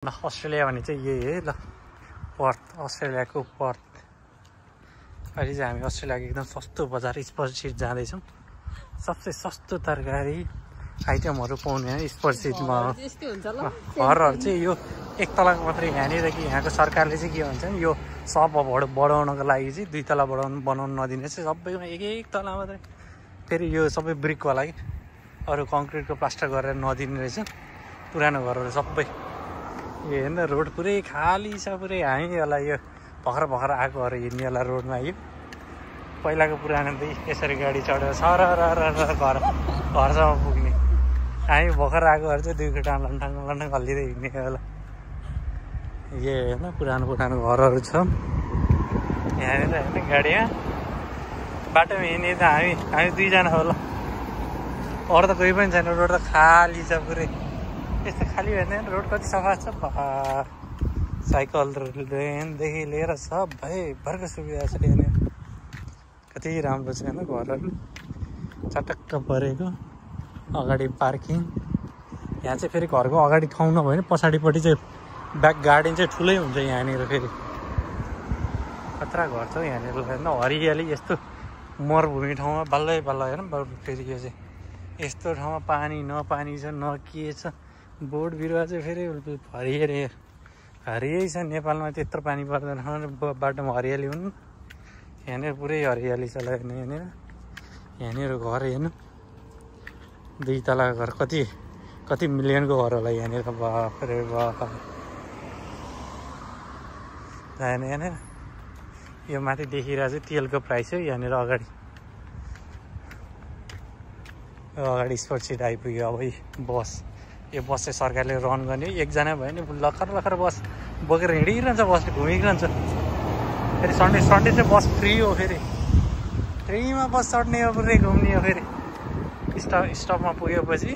Australia भने चाहिँ यही है ल पर्थ अस्ट्रेलियाको पर्थ अहिले चाहिँ हामी अस्ट्रेलियाको एकदम सस्तो बजार स्पर्सिट जाँदैछौँ सबसे सस्तो तरकारी आइटमहरू पाउने स्पर्सिटमा घरहरू चाहिँ यो एक तलाको मात्रै यहाँनिर कि यहाँको सरकारले चाहिँ के भन्छ नि यो सबहरू बढाउनको लागि चाहिँ दुई तला बनाउनु नदिने चाहिँ सबैमा एक तला मात्रै फेरि यो सबै ब्रिकवाला कि अरू कङ्क्रिटको प्लास्टर गरेर नदिने रहेछ पुरानो घरहरू सबै यो हेर्न रोड पुरै खाली छ पुरै हामी होला यो भर्खर आएकोहरू हिँड्ने होला रोडमा यो पहिलाको पुरानो त यसरी गाडी चढेर सर घरसम्म पुग्ने हामी भर्खर आएकोहरू चाहिँ दुई खुट्टा लन्ठाङ हल्लिँदै हिँड्ने होला यो हेर्न पुरानो घरहरू छ यहाँनिर हेर्न गाडीमा बाटोमा हिँड्ने त हामी दुईजना होला अरू त कोही पनि छैन रोड त खाली छ पुरै यस्तो खाली भएन रोड कति सफा छ साइकल लेनदेखि लिएर सबैभरको सुविधा छ यहाँनिर कति राम्रो छ होइन घरहरू चटक्क परेको अगाडि पार्किङ यहाँ चाहिँ फेरि घरको अगाडि ठाउँ नभए नि पछाडिपट्टि चाहिँ ब्याक गार्डन चाहिँ ठुलै हुन्छ यहाँनिर फेरि खतरा घर छ यहाँनिर हेर्न हरियाली यस्तो मरुभूमि ठाउँमा बल्लै हेर्न फेरि यो चाहिँ यस्तो ठाउँमा पानी नपानी छ न के छ बोट बिरुवा चाहिँ फेरि हरियै छ नेपालमा त्यत्रो पानी पर्दैन बाटोमा हरियाली हुनु यहाँनिर पुरै हरियाली छ यहाँनिर घर हेर्नु दुई तला घर कति मिलियनको घर होला यहाँनिर बाफरे बाफ यहाँनिर यो माथि देखिरहेको चाहिँ तेलको प्राइस हो यहाँनिर अगाडि स्पर्सिट आइपुग्यो अब बस यो बस चाहिँ सरकारले रन गर्ने एकजना भयो नि लखर बस बोकेर हिँडिरहन्छ बसले घुमिरहन्छ फेरि सन्डे चाहिँ बस फ्री हो फेरि फ्रीमा बस चढ्ने हो पुरै घुम्ने हो फेरि स्टपमा पुगेपछि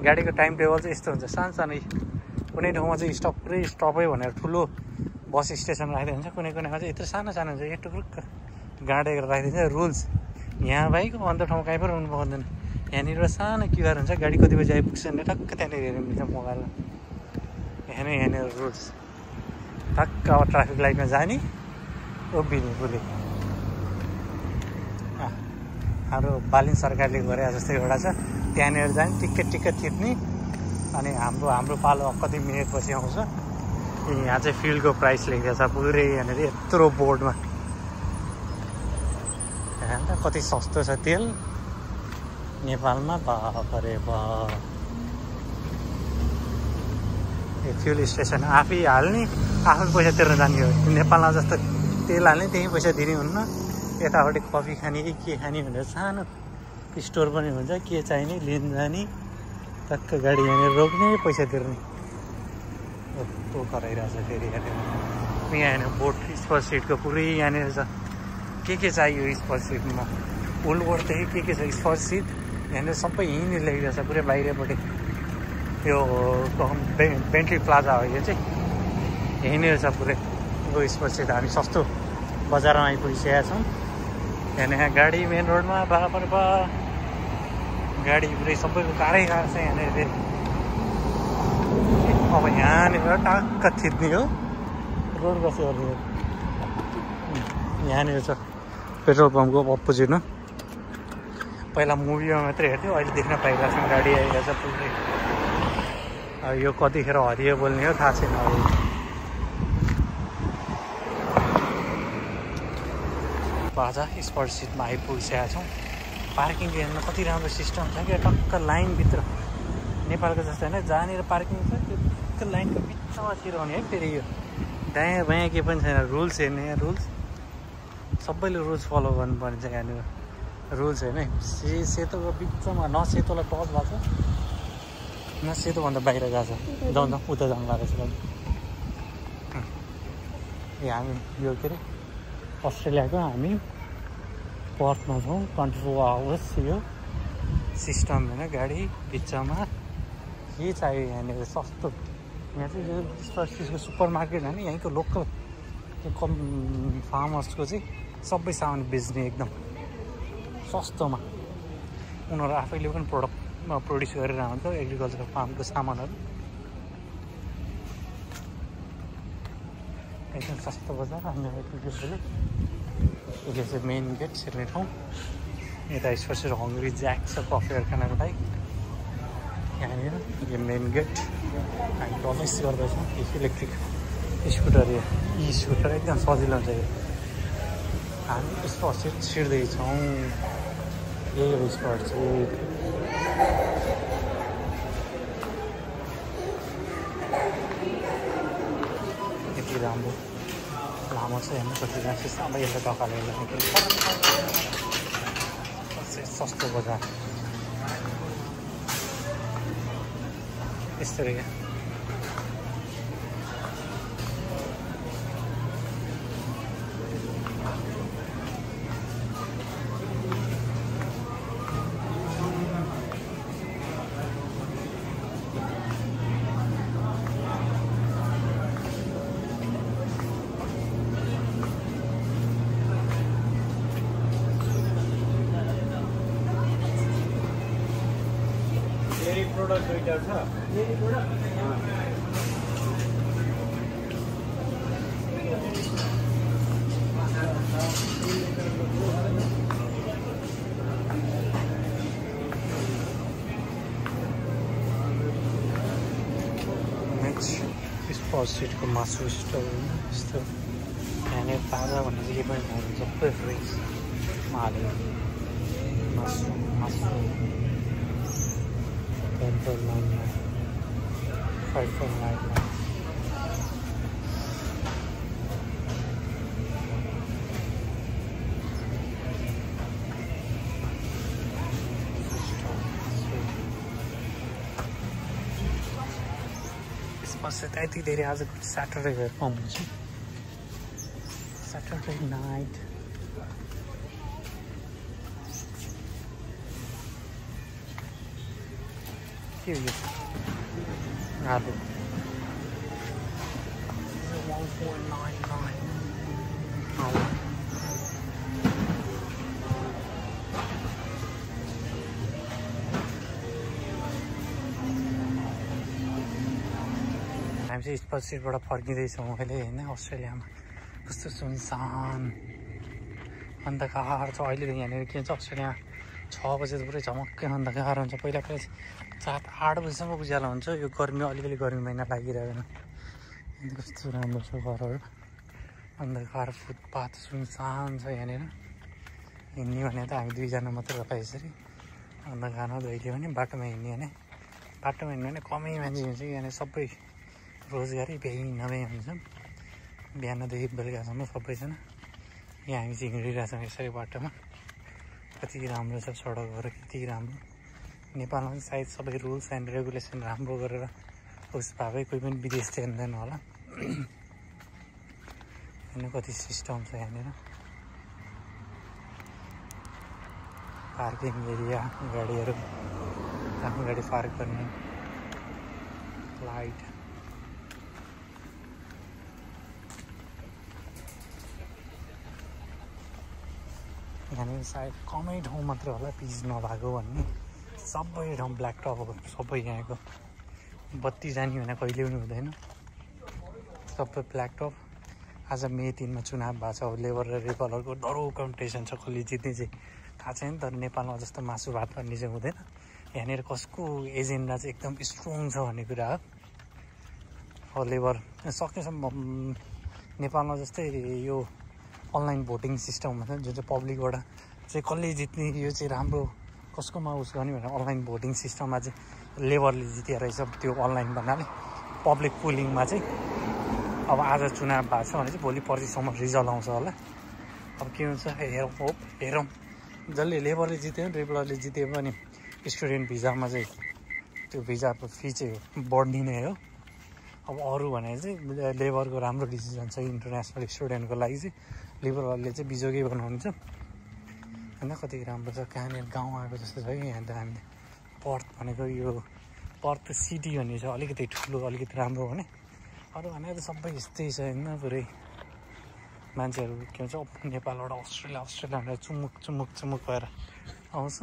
गाडीको टाइम टेबल चाहिँ यस्तो हुन्छ सानो कुनै ठाउँमा चाहिँ पुरै स्टपै भनेर ठुलो बस स्टेसन राखिदिन्छ कुनैमा चाहिँ यत्रो सानो हुन्छ यो टुक्रुक्क गाडेर राखिदिन्छ रुल्स यहाँ बाइक अन्त ठाउँ कहीँ पनि रुनु पाउँदैन यहाँनिर सानो क्युआर हुन्छ गाडी कति बजी आइपुग्छ भने टक्क त्यहाँनिर हेर्नु मिल्छ मोबाइलमा यहाँनिर रुल्स टक्क अब ट्राफिक लाइटमा जाने उभिने पुरै हाम्रो बालिन सरकारले गरे जस्तै एउटा छ त्यहाँनिर जाने टिकट थिच्ने अनि हाम्रो पालो कति मिनटपछि आउँछ यहाँ चाहिँ फ्युलको प्राइस लेखेको छ पुरै यहाँनिर यत्रो बोर्डमा कति सस्तो छ तेल नेपालमा बाफरे यो फ्युल स्टेसन आफै हाल्ने आफै पैसा तिर्न जाने हो नेपालमा जस्तो तेल हाल्ने त्यही पैसा दिने हुन्न यतापट्टि कफी खाने के खाने भनेर सानो स्टोर पनि हुन्छ के चाहिने लिन जाने टक्क गाडी यहाँनिर रोक्ने पैसा तिर्ने त्यो गराइरहेछ फेरि यहाँ बोट स्पर्सिटको पुरै यहाँनिर छ के चाहियो स्पर्सिटमा ओल्डदेखि के छ स्पर्सिट यहाँनिर सबै यहीँनिर लेखिरहेको छ पुरै बाहिरपट्टि यो बेन्टली प्लाजा हो यो चाहिँ यहीँनिर छ पुरै यो स्पर्सिट हामी सस्तो बजारमा आइपुगिसकेका छौँ यहाँ गाडी मेन रोडमा बराबर गाडी पुरै सबैको कारै छ यहाँनिर फेरि अब यहाँनिर टक्क थिच्ने हो रोड कसो गर्ने यहाँनिर छ पेट्रोल पम्पको अपोजिटमा पहिला मुभीमा मात्रै हेर्थ्यो अहिले देख्न पाइरहेको छौँ गाडी आइरहेको छ पुरै अब यो कतिखेर हरियो बोल्ने हो थाहा छैन अब बाजा स्पर्सिटमा आइपुगिसकेका छौँ पार्किङ हेर्न कति राम्रो सिस्टम छ क्या टक्क लाइनभित्र नेपालको जस्तो होइन जहाँनिर पार्किङ छ त्यो लाइनको बिचमा छिराउने है फेरि यो दायाँ बायाँ के पनि छैन रुल्स हेर्ने रुल्स सबैले रुल्स फलो गर्नुपर्ने छ यहाँनिर रुल्स होइन सेतोको बिचमा न सेतोलाई टच भएको छ न सेतोभन्दा बाहिर गएको छ जाउँ उता जानु लागेको छ हामी यो के अरे अस्ट्रेलियाको हामी पर्थमा छौँ 24 आवर्स यो सिस्टम होइन गाडी बिचमा के चाहियो यहाँनिर सस्तो यहाँ चाहिँ यो स्पर्सिटको सुपर मार्केट होइन यहीँको लोकल फार्मर्सको चाहिँ सबै सामान बेच्ने एकदम सस्तोमा उनीहरू आफैले पनि प्रड्युस गरेर हुन्छ एग्रिकल्चरल फार्मको सामानहरू एकदम सस्तो बजार अनि यो चाहिँ मेन गेट छिर्ने ठाउँ यता यसपछि हङ्ग्री ज्याक छ कफीहरू खानको लागि यहाँनिर यो मेन गेट हामी प्रवेश गर्दैछौँ इलेक्ट्रिक स्कुटर ई स्कुटर एकदम सजिलो हुन्छ यो हामी यसपछि छिर्दैछौँ यही हो स्पट चाहिँ यति राम्रो लामो छ हेर्नु कति जान्छ अब यसलाई टकाले सस्तो बजार यस्तो क्या स्पोर्ट्सको मासु स्टोर यस्तो यहाँनिर ताजा भन्ने चाहिँ के पनि पाउँछ सबै फ्रेस हालेको मासु मासु 10.99 5.99 चाहिँ यति धेरै आजको स्याटरडे हेयर पाउँछ स्याटरडे नाइट के हो यो आलु 1.99 हामी चाहिँ स्पसिटबाट फर्किँदैछौँ अहिले होइन अस्ट्रेलियामा कस्तो सुनसान अन्धकार छ अहिले त यहाँनिर के हुन्छ अस्ट्रेलिया 6 बजे त पुरै झमक्कै अन्धकार हुन्छ पहिला 7-8 बजीसम्म उज्यालो हुन्छ यो गर्मी अलिकति गर्मी महिना लागिरहेको कस्तो राम्रो छ घरहरू अन्धकार फुटपाथ सुनसान छ यहाँनिर हिँड्ने भने त हामी 2 जना मात्रै होला यसरी अन्धकारमा धोइदियो भने बाटोमा हिँड्ने भने बाटोमा हिँड्ने भने कमै मान्छे हुन्छ यहाँनिर सबै रोजगारी भ्याइ नभ्याइ हुन्छ बिहानदेखि बेलुकासम्म सबैजना यहाँ हामी चाहिँ हिँडिरहेछौँ यसरी बाटोमा कति राम्रो छ सडकहरू कति राम्रो नेपालमा चाहिँ सायद सबै रुल्स एन्ड रेगुलेसन राम्रो गरेर उस भए कोही पनि विदेश जान्दैन होला होइन कति सिस्टम छ यहाँनिर पार्किङ एरिया गाडीहरू आफ्नो गाडी पार्क गर्ने लाइट यहाँनिर सायद कमै ठाउँ मात्रै होला पिच नभएको भन्ने सबै ठाउँ ब्ल्याक टपहरू सबै यहाँको बत्ती जाने भने कहिले पनि हुँदैन सबै ब्ल्याक टप आज मे 3 मा चुनाव भएको छ लेबर र रिपलरको डह्रो कम्पिटिसन छ कसले जित्ने चाहिँ थाहा छैन तर नेपालमा जस्तो मासु भात भन्ने चाहिँ हुँदैन यहाँनिर कसको एजेन्डा चाहिँ एकदम स्ट्रङ छ भन्ने कुरा हो लेबर सकेसम्म नेपालमा जस्तै यो अनलाइन भोटिङ सिस्टम भन्छ जुन चाहिँ पब्लिकबाट चाहिँ कसले जित्ने यो चाहिँ राम्रो कसकोमा उस गर्ने भनेर अनलाइन भोटिङ सिस्टममा चाहिँ लेबरले जिते रहेछ त्यो अनलाइन भन्नाले पब्लिक पुलिङमा चाहिँ अब आज चुनाव भएको छ भने चाहिँ भोलि पर्सिसम्म रिजल्ट आउँछ होला अब के हुन्छ हेरौँ जसले लेबरले जित्यो रिपलरले जित्यो भने स्टुडेन्ट भिजामा चाहिँ त्यो भिजाको फी चाहिँ बढ्ने नै हो अब अरू भने चाहिँ लेबरको राम्रो डिसिजन छ इन्टरनेसनल स्टुडेन्टको लागि चाहिँ लिबरलले चाहिँ बिजोगै बनाउनुहुन्छ होइन कति राम्रो छ कहाँनिर गाउँ आएको जस्तो छ कि यहाँ त हामीले पर्थ भनेको यो पर्थ सिटी भन्ने छ अलिकति ठुलो अलिकति राम्रो भने अरू भने त सबै यस्तै छ होइन पुरै मान्छेहरू के भन्छ नेपालबाट अस्ट्रेलिया भनेर चुमुक भएर आउँछ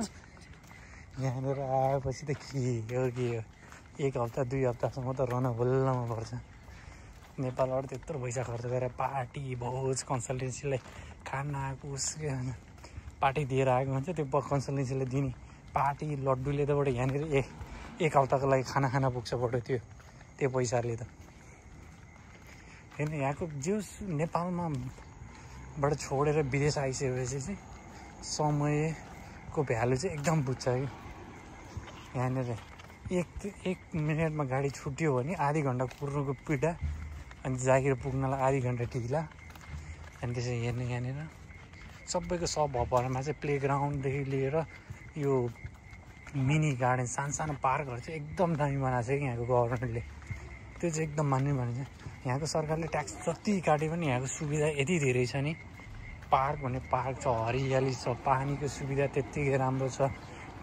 यहाँनिर आएपछि त के हो 1 हप्ता 2 हप्तासम्म त रन भुल्लमा पर्छ नेपालबाट त्यत्रो पैसा खर्च गरेर पार्टी भोज कन्सल्टेन्सीलाई खाना कुस पार्टी दिएर आएको हुन्छ। त्यो कन्सल्टेन्सीले दिने पार्टी लड्डुले त बढी यहाँनिर एक हप्ताको लागि खाना पुग्छ बढो त्यो पैसाले त होइन। यहाँको जो नेपालमा बाट छोडेर विदेश आइसकेपछि चाहिँ समयको भ्यालु चाहिँ एकदम बुझ्छ कि। यहाँनिर एक मिनटमा गाडी छुट्यो भने आधी घन्टा कुर्नुको पीडा अनि जागिर पुग्नलाई आधी घन्टा ढिला। अनि त्यसरी हेर्ने यहाँनिर सबैको सब भवनमा चाहिँ प्लेग्राउन्डदेखि लिएर यो मिनी गार्डन सानो पार्कहरू चाहिँ एकदम दामी बनाएको छ कि यहाँको गभर्मेन्टले। त्यो चाहिँ एकदम मान्नै भनिन्छ। यहाँको सरकारले ट्याक्स जति काटे पनि यहाँको सुविधा यति धेरै छ नि। पार्क भन्ने पार्क छ, हरियाली छ, पानीको सुविधा त्यत्तिकै राम्रो छ,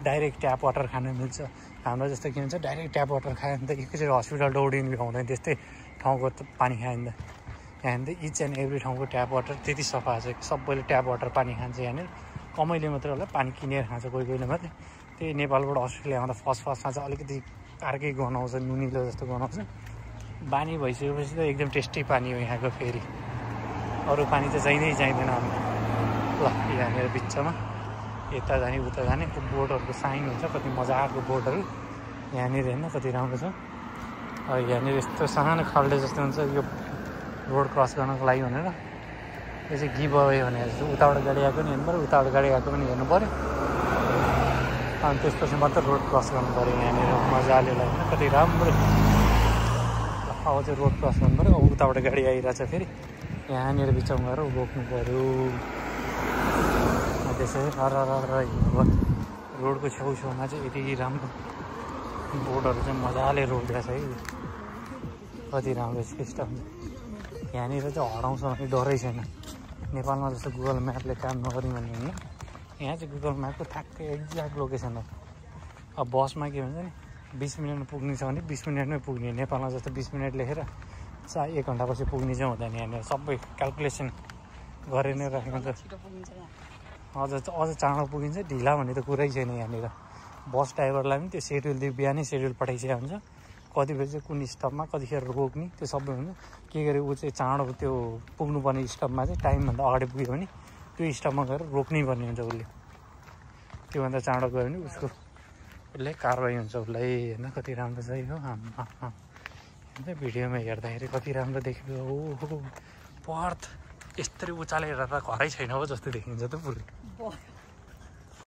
डाइरेक्ट ट्याप वाटर खान मिल्छ। हाम्रो जस्तो के भन्छ डाइरेक्ट ट्याप वाटर खायो भने त एकैचोटि हस्पिटल दौडिनु भ्याउँदैन त्यस्तै ठाउँको पानी खायो भने त। यहाँनिर इच एन्ड एभ्री ठाउँको ट्याप वाटर त्यति सफा छ। सबैले ट्याप वाटर पानी खान्छ यहाँनिर। कमैले मात्रै होला पानी किनेर खान्छ कोहीले मात्रै। त्यही नेपालबाट अस्ट्रेलिया आउँदा फर्स्टमा चाहिँ अलिकति अर्कै गनाउँछ, नुनिलो जस्तो गनाउँछ। बानी भइसकेपछि त एकदम टेस्टी पानी हो यहाँको। फेरि अरू पानी त चाहिँदैन हामीलाई। ल यहाँनिर बिचमा यता जाने उता जाने त्यो बोटहरूको साइन हुन्छ, कति मजाको बोटहरू यहाँनिर हेर्नु कति राम्रो छ। यहाँनिर यस्तो सानो खाल्डे जस्तो हुन्छ यो रोड क्रस गर्नको लागि भनेर। यो चाहिँ गिभ अवे भनेर जस्तो उताबाट गाडी आएको पनि हेर्नु पऱ्यो, उताबाट गाडी आएको पनि हेर्नु पऱ्यो। अनि त्यसपछि मात्र रोड क्रस गर्नु पऱ्यो यहाँनिर मजाले लाग्छ कति राम्रो। अब चाहिँ रोड क्रस गर्नु पऱ्यो, अब उताबाट गाडी आइरहेछ फेरि यहाँनिर बिचमा गएर रोक्नु पऱ्यो। त्यसरी हिँड्नु रोडको छेउछाउमा चाहिँ यति राम्रो बोर्डहरू चाहिँ मजाले रोकिरहेको छ कि कति राम्रो सिस्टम। यहाँनिर चाहिँ हराउँछ भने डरै छैन। नेपालमा जस्तो गुगल म्यापले काम नगर्ने भन्ने होइन, यहाँ चाहिँ गुगल म्यापको ठ्याक्कै एक्ज्याक्ट लोकेसन हो। अब बसमा के भन्छ नि 20 मिनटमा पुग्ने छ भने 20 मिनटमै पुग्ने। नेपालमा जस्तो 20 मिनट लेखेर 1 घन्टापछि पुग्ने चाहिँ हुँदैन। यहाँनिर सबै क्यालकुलेसन गरेर नै राखेको हुन्छ। अझ चाँडो पुगिन्छ, ढिला भन्ने त कुरै छैन यहाँनिर। बस ड्राइभरलाई पनि त्यो सेड्युल बिहानै सेड्युल पठाइसकेको हुन्छ, कति बेला चाहिँ कुन स्टपमा कतिखेर रोक्ने त्यो सबै हुन्छ। के गरे ऊ चाहिँ चाँडो त्यो पुग्नुपर्ने स्टपमा चाहिँ टाइमभन्दा अगाडि पुग्यो भने त्यो स्टपमा गएर रोक्नै पर्ने हुन्छ उसले। त्योभन्दा चाँडो गयो भने उसले कारवाही हुन्छ उसलाई। होइन कति राम्रो छ यो हेर्दै भिडियोमा हेर्दाखेरि कति राम्रो देखेको। ओहो पर्थ यस्तरी उचालेर त घरै छैन हो जस्तो देखिन्छ त पुरै।